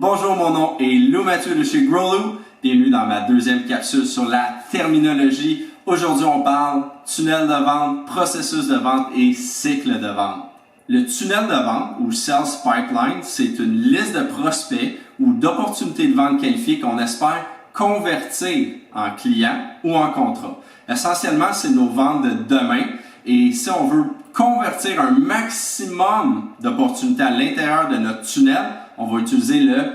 Bonjour, mon nom est Lou Mathieu de chez GrowLou. Bienvenue dans ma deuxième capsule sur la terminologie. Aujourd'hui, on parle tunnel de vente, processus de vente et cycle de vente. Le tunnel de vente ou Sales Pipeline, c'est une liste de prospects ou d'opportunités de vente qualifiées qu'on espère convertir en clients ou en contrats. Essentiellement, c'est nos ventes de demain et si on veut convertir un maximum d'opportunités à l'intérieur de notre tunnel, on va utiliser le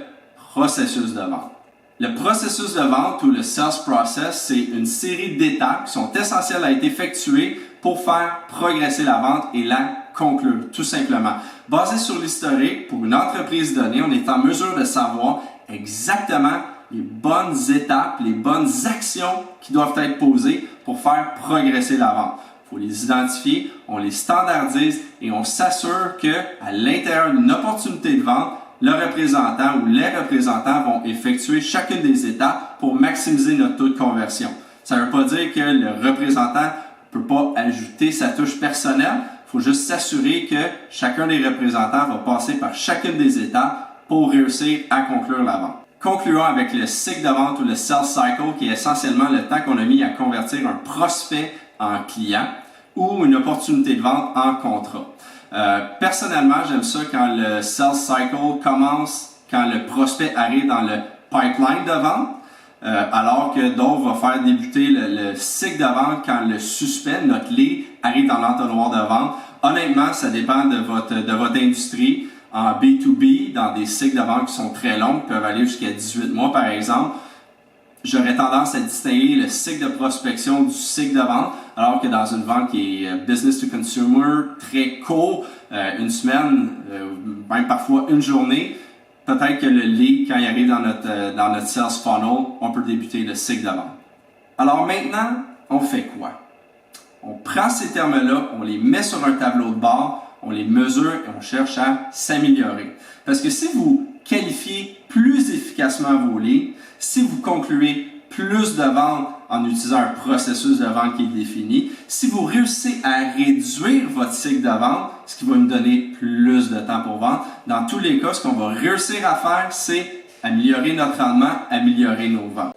processus de vente. Le processus de vente ou le sales process, c'est une série d'étapes qui sont essentielles à être effectuées pour faire progresser la vente et la conclure, tout simplement. Basé sur l'historique, pour une entreprise donnée, on est en mesure de savoir exactement les bonnes étapes, les bonnes actions qui doivent être posées pour faire progresser la vente. Il faut les identifier, on les standardise et on s'assure qu'à l'intérieur d'une opportunité de vente, le représentant ou les représentants vont effectuer chacune des étapes pour maximiser notre taux de conversion. Ça ne veut pas dire que le représentant ne peut pas ajouter sa touche personnelle. Il faut juste s'assurer que chacun des représentants va passer par chacune des étapes pour réussir à conclure la vente. Concluons avec le cycle de vente ou le sales cycle qui est essentiellement le temps qu'on a mis à convertir un prospect en client ou une opportunité de vente en contrat. Personnellement, j'aime ça quand le sales cycle commence, quand le prospect arrive dans le pipeline de vente, alors que d'autres vont faire débuter le cycle de vente quand le suspect, notre lead, arrive dans l'entonnoir de vente. Honnêtement, ça dépend de votre industrie. En B2B, dans des cycles de vente qui sont très longs, qui peuvent aller jusqu'à 18 mois par exemple, j'aurais tendance à distinguer le cycle de prospection du cycle de vente, alors que dans une vente qui est business to consumer, très court, une semaine, même parfois une journée, peut-être que le lead, quand il arrive dans notre sales funnel, on peut débuter le cycle de vente. Alors maintenant, on fait quoi? On prend ces termes-là, on les met sur un tableau de bord, on les mesure et on cherche à s'améliorer. Parce que si vous qualifiez plus efficacement vos leads, si vous concluez plus de ventes en utilisant un processus de vente qui est défini, si vous réussissez à réduire votre cycle de vente, ce qui va nous donner plus de temps pour vendre, dans tous les cas, ce qu'on va réussir à faire, c'est améliorer notre rendement, améliorer nos ventes.